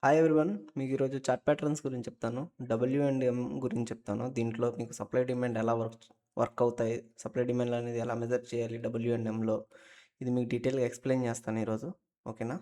Hi everyone, మీకు ఈరోజు chart patterns గురించి చెప్తాను. డబ్ల్యూ అండ్ ఎం గురించి చెప్తాను. దీంట్లో మీకు సప్లై డిమాండ్ ఎలా వర్క్ అవుతాయి, సప్లై డిమాండ్ అనేది ఎలా మెజర్ చేయాలి డబ్ల్యూ అండ్ ఎంలో, ఇది మీకు డీటెయిల్గా ఎక్స్ప్లెయిన్ చేస్తాను ఈరోజు. ఓకేనా?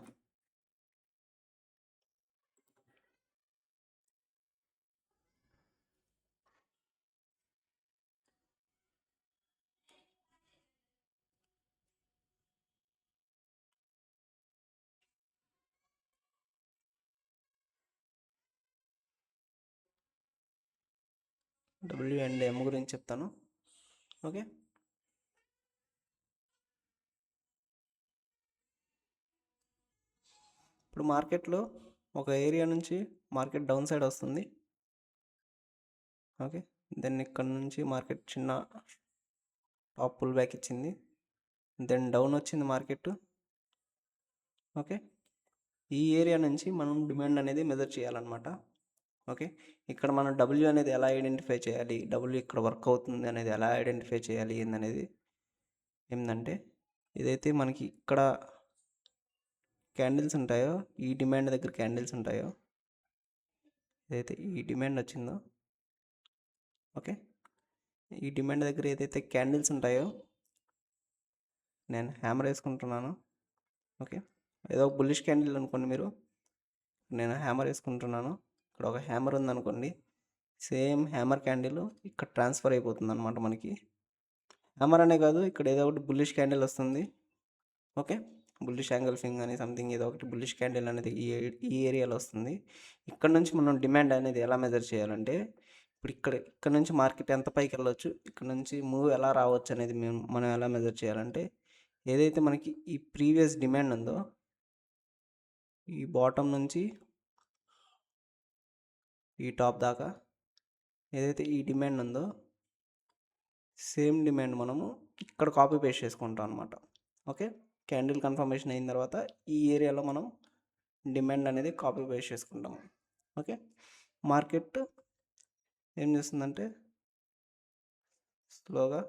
డబ్ల్యూ అండ్ ఎం గురించి చెప్తాను. ఓకే, ఇప్పుడు మార్కెట్లో ఒక ఏరియా నుంచి మార్కెట్ డౌన్ సైడ్ వస్తుంది. ఓకే, దెన్ ఇక్కడ నుంచి మార్కెట్ చిన్న టాప్ పుల్ బ్యాక్ ఇచ్చింది, దెన్ డౌన్ వచ్చింది మార్కెట్. ఓకే, ఈ ఏరియా నుంచి మనం డిమాండ్ అనేది మెజర్ చేయాలన్నమాట. ఓకే, ఇక్కడ మనం డబ్ల్యూ అనేది ఎలా ఐడెంటిఫై చేయాలి, డబ్ల్యూ ఇక్కడ వర్క్ అవుతుంది అనేది ఎలా ఐడెంటిఫై చేయాలి ఏందనేది ఏంటంటే, ఏదైతే మనకి ఇక్కడ క్యాండిల్స్ ఉంటాయో, ఈ డిమాండ్ దగ్గర క్యాండిల్స్ ఉంటాయో, ఏదైతే ఈ డిమాండ్ వచ్చిందో, ఓకే, ఈ డిమాండ్ దగ్గర ఏదైతే క్యాండిల్స్ ఉంటాయో, నేను హ్యామర్ వేసుకుంటున్నాను. ఓకే, ఏదో ఒక బుల్లిష్ క్యాండిల్ అనుకోండి మీరు, నేను హ్యామర్ వేసుకుంటున్నాను. ఇక్కడ ఒక హ్యామర్ ఉందనుకోండి, సేమ్ హ్యామర్ క్యాండిల్ ఇక్కడ ట్రాన్స్ఫర్ అయిపోతుంది అనమాట మనకి. హ్యామర్ అనే కాదు, ఇక్కడ ఏదో ఒకటి బుల్లిష్ క్యాండిల్ వస్తుంది. ఓకే, బుల్లిష్ యాంగిల్ఫింగ్ అని సంథింగ్ ఏదో ఒకటి బుల్లిష్ క్యాండిల్ అనేది ఈ ఏరియాలో వస్తుంది. ఇక్కడ నుంచి మనం డిమాండ్ అనేది ఎలా మెజర్ చేయాలంటే, ఇప్పుడు ఇక్కడ నుంచి మార్కెట్ ఎంత పైకి వెళ్ళవచ్చు, ఇక్కడ నుంచి మూవ్ ఎలా రావచ్చు అనేది మనం ఎలా మెజర్ చేయాలంటే, ఏదైతే మనకి ఈ ప్రీవియస్ డిమాండ్ ఉందో, ఈ బాటమ్ నుంచి ఈ టాప్ దాకా ఏదైతే ఈ డిమాండ్ ఉందో, సేమ్ డిమాండ్ మనము ఇక్కడ కాపీ పేస్ట్ చేసుకుంటాం అనమాట. ఓకే, క్యాండిల్ కన్ఫర్మేషన్ అయిన తర్వాత ఈ ఏరియాలో మనం డిమాండ్ అనేది కాపీ పేస్ట్ చేసుకుంటాం. ఓకే, మార్కెట్ ఏం చేస్తుందంటే స్లోగా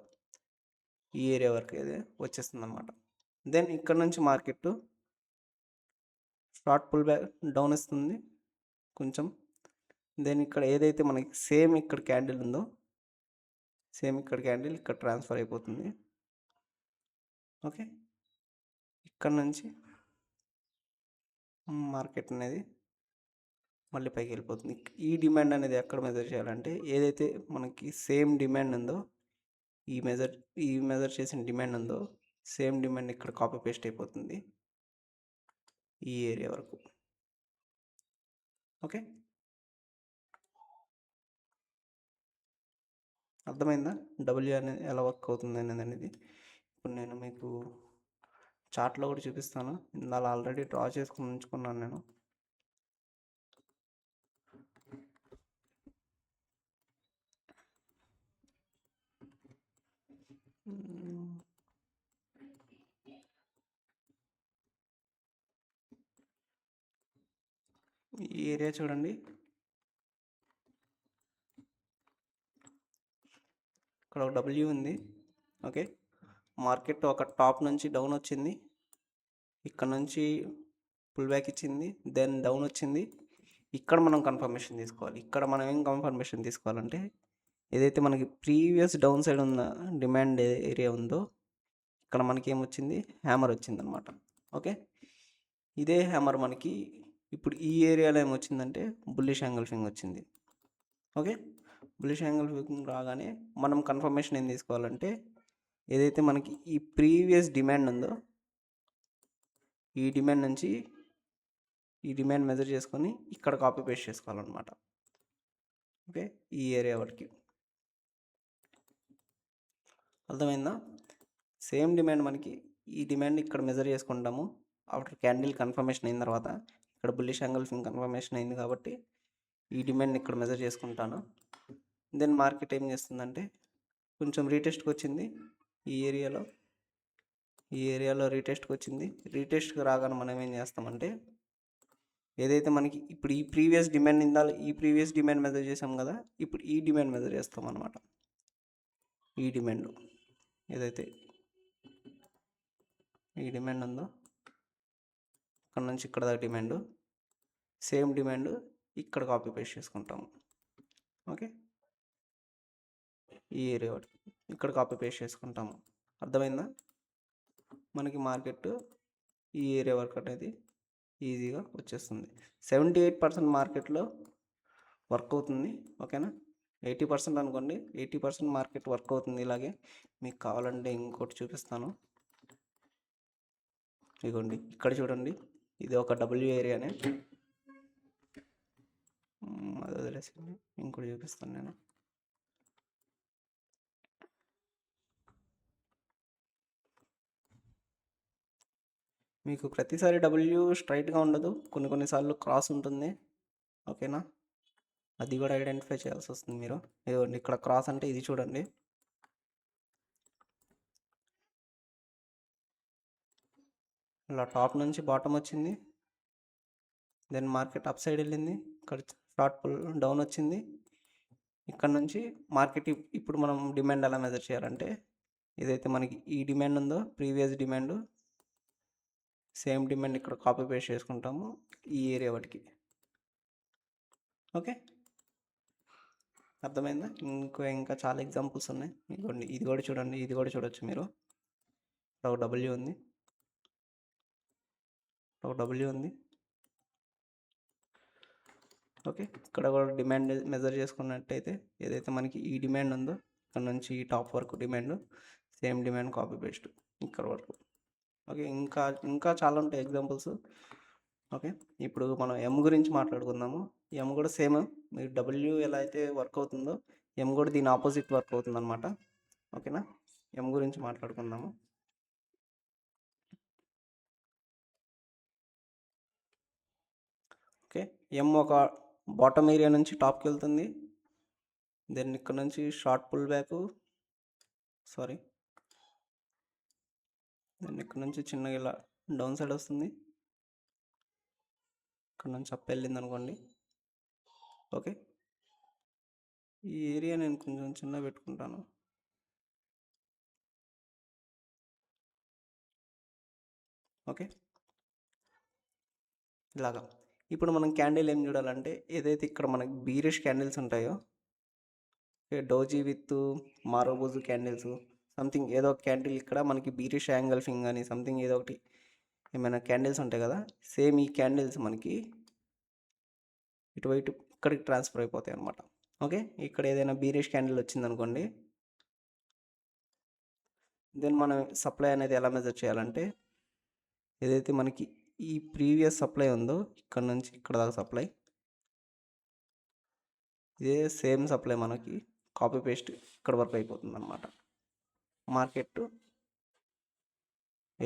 ఈ ఏరియా వరకు అయితే వచ్చేస్తుంది అనమాట. దెన్ ఇక్కడ నుంచి market short pull back down ఇస్తుంది కొంచెం. దెన్ ఇక్కడ ఏదైతే మనకి సేమ్ ఇక్కడ క్యాండిల్ ఉందో, సేమ్ ఇక్కడ క్యాండిల్ ఇక్కడ ట్రాన్స్ఫర్ అయిపోతుంది. ఓకే, ఇక్కడ నుంచి మార్కెట్ అనేది మళ్ళీ పైకి వెళ్ళిపోతుంది. ఈ డిమాండ్ అనేది ఎక్కడ మెజర్ చేయాలంటే, ఏదైతే మనకి సేమ్ డిమాండ్ ఉందో, ఈ మెజర్ చేసిన డిమాండ్ ఉందో, సేమ్ డిమాండ్ ఇక్కడ కాపీ పేస్ట్ అయిపోతుంది ఈ ఏరియా వరకు. ఓకే, అర్థమైందా డబ్ల్యూ అనేది ఎలా వర్క్ అవుతుంది అనేది? ఇప్పుడు నేను మీకు చార్ట్లో కూడా చూపిస్తాను. ఇందులో ఆల్రెడీ డ్రా చేసుకుని ఉంచుకున్నాను నేను. ఈ ఏరియా చూడండి, ఇక్కడ ఒక డబ్ల్యూ ఉంది. ఓకే, మార్కెట్ ఒక టాప్ నుంచి డౌన్ వచ్చింది, ఇక్కడ నుంచి పుల్ బ్యాక్ ఇచ్చింది, దెన్ డౌన్ వచ్చింది. ఇక్కడ మనం కన్ఫర్మేషన్ తీసుకోవాలి. ఇక్కడ మనం ఏం కన్ఫర్మేషన్ తీసుకోవాలంటే, ఏదైతే మనకి ప్రీవియస్ డౌన్ సైడ్ ఉన్న డిమాండ్ ఏరియా ఉందో, ఇక్కడ మనకి ఏమొచ్చింది, హ్యామర్ వచ్చింది అనమాట. ఓకే, ఇదే హ్యామర్ మనకి ఇప్పుడు ఈ ఏరియాలో ఏమొచ్చిందంటే బుల్లిష్ యాంగిల్ఫింగ్ వచ్చింది. ఓకే, బుల్లిష్ యాంగిల్ఫింగ్ రాగానే మనం కన్ఫర్మేషన్ ఏం తీసుకోవాలంటే, ఏదైతే మనకి ఈ ప్రీవియస్ డిమాండ్ ఉందో, ఈ డిమాండ్ నుంచి ఈ డిమాండ్ మెజర్ చేసుకొని ఇక్కడ కాపీ పేస్ట్ చేసుకోవాలన్నమాట. ఓకే, ఈ ఏరియా వరకు అర్థమైందా? సేమ్ డిమాండ్ మనకి ఈ డిమాండ్ ఇక్కడ మెజర్ చేసుకుంటాము. ఆఫ్టర్ క్యాండిల్ కన్ఫర్మేషన్ అయిన తర్వాత ఇక్కడ బుల్లిష్ యాంగిల్ఫింగ్ కన్ఫర్మేషన్ అయింది కాబట్టి ఈ డిమాండ్ ఇక్కడ మెజర్ చేసుకుంటాను. దెన్ మార్కెట్ ఏం చేస్తుందంటే కొంచెం రీటెస్ట్కి వచ్చింది, ఈ ఏరియాలో రీటెస్ట్కి వచ్చింది. రీటెస్ట్కి రాగానే మనం ఏం చేస్తామంటే, ఏదైతే మనకి ఇప్పుడు ఈ ప్రీవియస్ డిమాండ్ ఇందాలి, ఈ ప్రీవియస్ డిమాండ్ మెజర్ చేసాం కదా, ఇప్పుడు ఈ డిమాండ్ మెజర్ చేస్తాం అనమాట. ఈ డిమాండ్ ఏదైతే ఈ డిమాండ్ ఉందో, ఇక్కడ నుంచి ఇక్కడ దాకా డిమాండ్, సేమ్ డిమాండ్ ఇక్కడ కాపీ పేస్ట్ చేసుకుంటాము. ఓకే, ఈ ఏరియా ఇక్కడ కాపీ పేస్ట్ చేసుకుంటాము. అర్థమైందా? మనకి మార్కెట్ ఈ ఏరియా వరకు అనేది ఈజీగా వచ్చేస్తుంది. 78% మార్కెట్లో వర్క్ అవుతుంది. ఓకేనా, 80% అనుకోండి, 80% మార్కెట్ వర్క్ అవుతుంది. ఇలాగే మీకు కావాలంటే ఇంకోటి చూపిస్తాను. ఇదిగోండి, ఇక్కడ చూడండి, ఇది ఒక డబ్ల్యూ ఏరియానే. అది వదిలేసి ఇంకోటి చూపిస్తాను నేను. మీకు ప్రతిసారి డబ్ల్యూ స్ట్రైట్గా ఉండదు, కొన్నిసార్లు క్రాస్ ఉంటుంది. ఓకేనా, అది కూడా ఐడెంటిఫై చేయాల్సి వస్తుంది మీరు. ఇదిగోండి, ఇక్కడ క్రాస్ అంటే ఇది చూడండి. ఇలా టాప్ నుంచి బాటమ్ వచ్చింది, దెన్ మార్కెట్ అప్ సైడ్ వెళ్ళింది, ఇక్కడ షార్ట్ పుల్ డౌన్ వచ్చింది. ఇక్కడ నుంచి మార్కెట్ ఇప్పుడు మనం డిమాండ్ ఎలా మెజర్ చేయాలంటే, ఏదైతే మనకి ఈ డిమాండ్ ఉందో ప్రీవియస్ డిమాండ్, సేమ్ డిమాండ్ ఇక్కడ కాపీ పేస్ట్ చేసుకుంటాము ఈ ఏరియా వాటికి. ఓకే, అర్థమైందా? ఇంకా చాలా ఎగ్జాంపుల్స్ ఉన్నాయి. ఇదిగోండి, ఇది కూడా చూడండి, ఇది కూడా చూడొచ్చు మీరు. ఒక డబ్ల్యూ ఉంది, ఒక డబ్ల్యూ ఉంది. ఓకే, ఇక్కడ కూడా డిమాండ్ మెజర్ చేసుకున్నట్టయితే, ఏదైతే మనకి ఈ డిమాండ్ ఉందో ఇక్కడ నుంచి ఈ టాప్ వరకు demand, same demand copy paste ఇక్కడ వరకు. ఓకే, ఇంకా చాలా ఉంటాయి ఎగ్జాంపుల్స్. ఓకే, ఇప్పుడు మనం ఎం గురించి మాట్లాడుకుందాము. ఎం కూడా సేమ్, మీరు డబ్ల్యూ ఎలా అయితే వర్క్ అవుతుందో ఎం కూడా దీని ఆపోజిట్ వర్క్ అవుతుంది అనమాట. ఓకేనా, ఎం గురించి మాట్లాడుకుందాము. ఓకే, ఎం ఒక బాటమ్ ఏరియా నుంచి టాప్కి వెళ్తుంది, దెన్ ఇక్కడ నుంచి షార్ట్ పుల్ బ్యాక్, దెన్ ఇక్కడ నుంచి చిన్నగా ఇలా డౌన్ సైడ్ వస్తుంది, ఇక్కడ నుంచి అప్ వెళ్ళింది అనుకోండి. ఓకే, ఈ ఏరియా నేను కొంచెం చిన్న పెట్టుకుంటాను. ఓకే, ఇలాగా. ఇప్పుడు మనం క్యాండిల్ ఏం చూడాలంటే, ఏదైతే ఇక్కడ మనకి బీరిష్ క్యాండిల్స్ ఉంటాయో, డోజీ విత్ మారోబోజు క్యాండిల్స్, సంథింగ్ ఏదో ఒక క్యాండిల్ ఇక్కడ మనకి బీరిష్ యాంగల్ఫింగ్ అని సంథింగ్ ఏదో ఒకటి ఏమైనా క్యాండిల్స్ ఉంటాయి కదా, సేమ్ ఈ క్యాండిల్స్ మనకి ఇటువైపు ఇక్కడికి ట్రాన్స్ఫర్ అయిపోతాయి అనమాట. ఓకే, ఇక్కడ ఏదైనా బీరిష్ క్యాండిల్ వచ్చిందనుకోండి, దెన్ మనం సప్లై అనేది ఎలా మెజర్ చేయాలంటే, ఏదైతే మనకి ఈ ప్రీవియస్ సప్లై ఉందో ఇక్కడ నుంచి ఇక్కడ దాకా సప్లై, ఇదే సేమ్ సప్లై మనకి కాపీ పేస్ట్ ఇక్కడ వరకు అయిపోతుంది అనమాట. మార్కెట్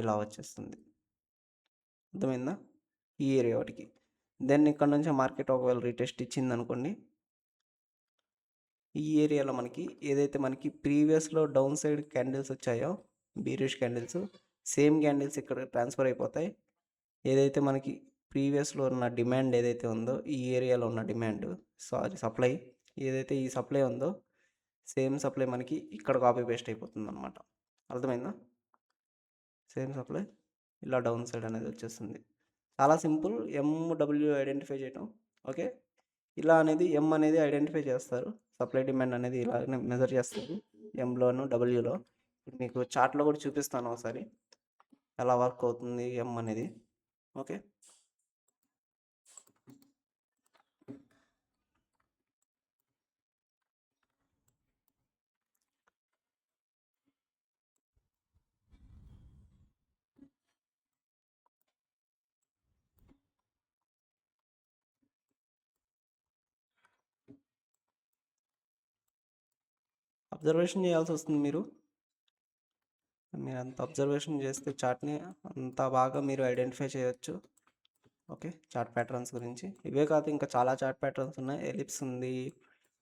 ఇలా వచ్చేస్తుంది. అర్థమైందా? ఈ ఏరియా వాటికి. దెన్ ఇక్కడ నుంచి మార్కెట్ ఒకవేళ రీటెస్ట్ ఇచ్చింది అనుకోండి, ఈ ఏరియాలో మనకి ఏదైతే మనకి ప్రీవియస్లో డౌన్ సైడ్ క్యాండిల్స్ వచ్చాయో బీరిష్ క్యాండిల్స్, సేమ్ క్యాండిల్స్ ఇక్కడ ట్రాన్స్ఫర్ అయిపోతాయి. ఏదైతే మనకి ప్రీవియస్లో ఉన్న డిమాండ్ ఏదైతే ఉందో, ఈ ఏరియాలో ఉన్న డిమాండ్ సప్లై, ఏదైతే ఈ సప్లై ఉందో సేమ్ సప్లై మనకి ఇక్కడ కాపీ పేస్ట్ అయిపోతుంది అనమాట. అర్థమైందా? సేమ్ సప్లై ఇలా డౌన్ సైడ్ అనేది వచ్చేస్తుంది. చాలా సింపుల్ ఎండబ్ల్యూ ఐడెంటిఫై చేయటం. ఓకే, ఇలా అనేది ఎం అనేది ఐడెంటిఫై చేస్తారు, సప్లై డిమాండ్ అనేది ఇలా మెజర్ చేస్తారు ఎంలోను డబ్ల్యూలో. ఇప్పుడు మీకు చార్ట్లో కూడా చూపిస్తాను ఒకసారి ఎలా వర్క్ అవుతుంది ఎం అనేది. ఓకే, అబ్జర్వేషన్ చేయాల్సి వస్తుంది. మీరు అంత అబ్జర్వేషన్ చేస్తే చార్ట్ని అంత బాగా మీరు ఐడెంటిఫై చేయొచ్చు. ఓకే, చార్ట్ ప్యాటర్న్స్ గురించి ఇవే కాదు, ఇంకా చాలా చార్ట్ ప్యాటర్న్స్ ఉన్నాయి. ఎలిప్స్ ఉంది,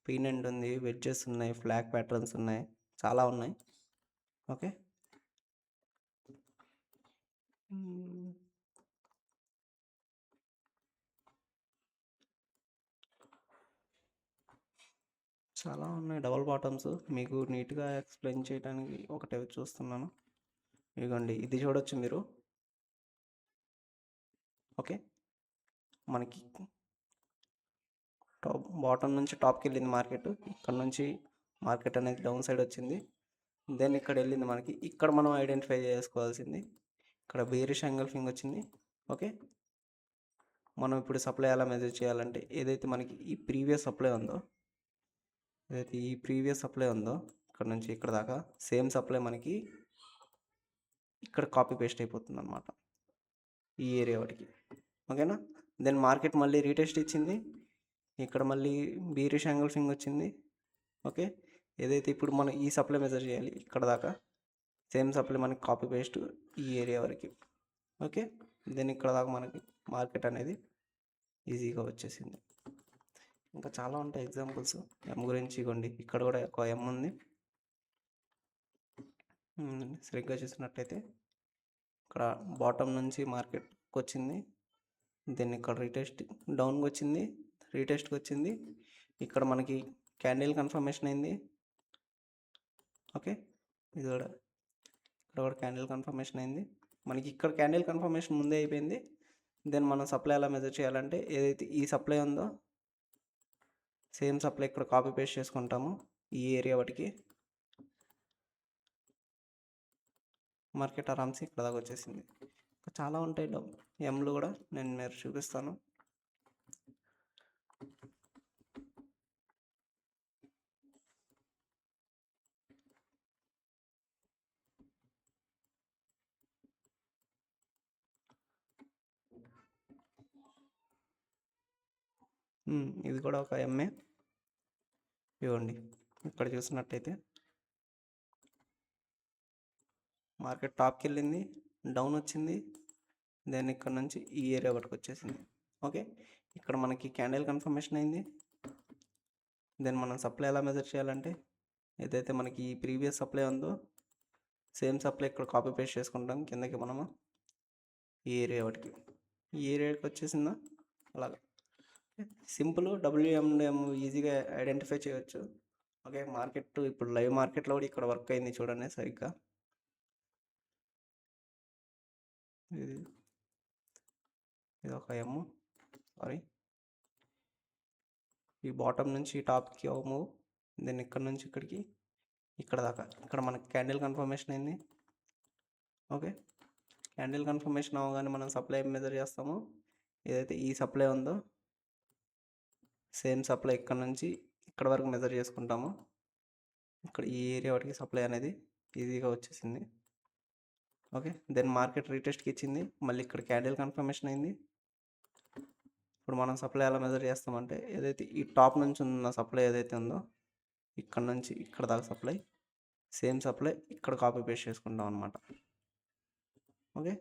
పీనెంట్ ఉంది, వెడ్జెస్ ఉన్నాయి, ఫ్లాగ్ ప్యాటర్న్స్ ఉన్నాయి, చాలా ఉన్నాయి. ఓకే, చాలా ఉన్నాయి డబల్ బాటమ్స్. మీకు నీట్గా ఎక్స్ప్లెయిన్ చేయడానికి ఒకటే చూస్తున్నాను. ఇదిగోండి, ఇది చూడొచ్చు మీరు. ఓకే, మనకి బాటమ్ నుంచి టాప్కి వెళ్ళింది మార్కెట్. ఇక్కడ నుంచి మార్కెట్ అనేది డౌన్ సైడ్ వచ్చింది. దెన్ ఇక్కడ వెళ్ళింది మనకి. ఇక్కడ మనం ఐడెంటిఫై చేసుకోవాల్సింది ఇక్కడ బేరిష్ ఎంగల్ఫింగ్ వచ్చింది. ఓకే, మనం ఇప్పుడు సప్లై ఎలా మెజర్ చేయాలంటే ఏదైతే మనకి ఈ ప్రీవియస్ సప్లై ఉందో ఇక్కడ నుంచి ఇక్కడ దాకా సేమ్ సప్లై మనకి ఇక్కడ కాపీ పేస్ట్ అయిపోతుంది అనమాట ఈ ఏరియా వాటికి. ఓకేనా, దెన్ మార్కెట్ మళ్ళీ రీటెస్ట్ ఇచ్చింది. ఇక్కడ మళ్ళీ బీరిష్ ఎంగల్ఫింగ్ వచ్చింది. ఓకే, ఏదైతే ఇప్పుడు మనం ఈ సప్లై మెజర్ చేయాలి ఇక్కడ దాకా సేమ్ సప్లై మనకి కాపీ పేస్ట్ ఈ ఏరియా వరకు. ఓకే, దెన్ ఇక్కడ దాకా మనకి మార్కెట్ అనేది ఈజీగా వచ్చేసింది. ఇంకా చాలా ఉంటాయి ఎగ్జాంపుల్స్ ఎం గురించి. ఇవ్వండి, ఇక్కడ కూడా ఒక ఎం ఉంది. సరిగ్గా చూసినట్టయితే ఇక్కడ బాటమ్ నుంచి మార్కెట్కి వచ్చింది. దెన్ ఇక్కడ డౌన్కి వచ్చింది, రీటెస్ట్కి వచ్చింది. ఇక్కడ మనకి క్యాండిల్ కన్ఫర్మేషన్ అయింది. ఓకే, ఇది కూడా ఇక్కడ కూడా క్యాండిల్ కన్ఫర్మేషన్ అయింది. మనకి ఇక్కడ క్యాండిల్ కన్ఫర్మేషన్ ముందే అయిపోయింది. దెన్ మనం సప్లై ఎలా మెజర్ చేయాలంటే ఏదైతే ఈ సప్లై ఉందో సేమ్ సప్లై ఇక్కడ కాపీ పేస్ట్ చేసుకుంటాము ఈ ఏరియా వాటికి. మార్కెట్ ఆరామ్స్ ఇక్కడ దాకా వచ్చేసింది. చాలా ఉంటాయి ఎంలు కూడా, నేను మీరు చూపిస్తాను. ఇది కూడా ఒక ఎంఏ. ఇవ్వండి, ఇక్కడ చూసినట్టయితే మార్కెట్ టాప్కి వెళ్ళింది, డౌన్ వచ్చింది. దెన్ ఇక్కడ నుంచి ఈ ఏరియా వరకు వచ్చేసింది. ఓకే, ఇక్కడ మనకి క్యాండిల్ కన్ఫర్మేషన్ అయింది. దెన్ మనం సప్లై ఎలా మెజర్ చేయాలంటే ఏదైతే మనకి ఈ ప్రీవియస్ సప్లై ఉందో సేమ్ సప్లై ఇక్కడ కాపీ పేస్ట్ చేసుకుంటాం కిందకి మనము ఈ ఏరియా వాటికి. ఈ ఏరియాకి వచ్చేసిందా అలాగా సింపుల్. డబ్ల్యూఎంఎం ఈజీగా ఐడెంటిఫై చేయవచ్చు. ఓకే, మార్కెట్ ఇప్పుడు లైవ్ మార్కెట్లో కూడా ఇక్కడ వర్క్ అయింది చూడండి సరిగ్గా. ఇది ఒక ఎమ్, సారీ, ఈ బాటమ్ నుంచి టాప్కి ఒక మూవ్. దెన్ ఇక్కడ నుంచి ఇక్కడికి ఇక్కడ దాకా ఇక్కడ మనకి క్యాండిల్ కన్ఫర్మేషన్ అయింది. ఓకే, క్యాండిల్ కన్ఫర్మేషన్ అవ్వగానే మనం సప్లై మెజర్ చేస్తాము. ఏదైతే ఈ సప్లై ఉందో సేమ్ సప్లై ఇక్కడ నుంచి ఇక్కడ వరకు మెజర్ చేసుకుంటాము. ఇక్కడ ఈ ఏరియా వాటికి సప్లై అనేది ఈజీగా వచ్చేసింది. ఓకే, దెన్ మార్కెట్ రీటెస్ట్కి ఇచ్చింది. మళ్ళీ ఇక్కడ క్యాండిల్ కన్ఫర్మేషన్ అయింది. ఇప్పుడు మనం సప్లై ఎలా మెజర్ చేస్తామంటే ఏదైతే ఈ టాప్ నుంచి ఉన్న సప్లై ఏదైతే ఉందో ఇక్కడ నుంచి ఇక్కడ దాకా సప్లై సేమ్ సప్లై ఇక్కడ కాపీ పేస్ట్ చేసుకుంటాం అనమాట. ఓకే,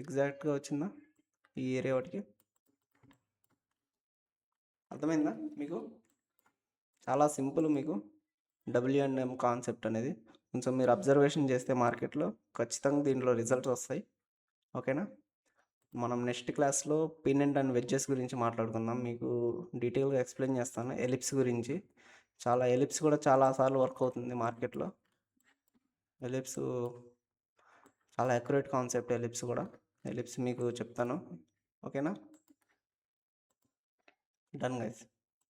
ఎగ్జాక్ట్గా వచ్చిందా ఈ ఏరియా వాటికి? అర్థమైందా మీకు? చాలా సింపుల్. మీకు డబ్ల్యూఎంఎం కాన్సెప్ట్ అనేది కొంచెం మీరు అబ్జర్వేషన్ చేస్తే మార్కెట్లో ఖచ్చితంగా దీంట్లో రిజల్ట్స్ వస్తాయి. ఓకేనా, మనం నెక్స్ట్ క్లాస్లో పిన్ అండ్ వెడ్జెస్ గురించి మాట్లాడుకుందాం. మీకు డీటెయిల్గా ఎక్స్ప్లెయిన్ చేస్తాను. ఎలిప్స్ గురించి, ఎలిప్స్ కూడా చాలాసార్లు వర్క్ అవుతుంది మార్కెట్లో. ఎలిప్స్ చాలా అక్యురేట్ కాన్సెప్ట్. ఎలిప్స్ మీకు చెప్తాను. ఓకేనా, డన్ గైస్.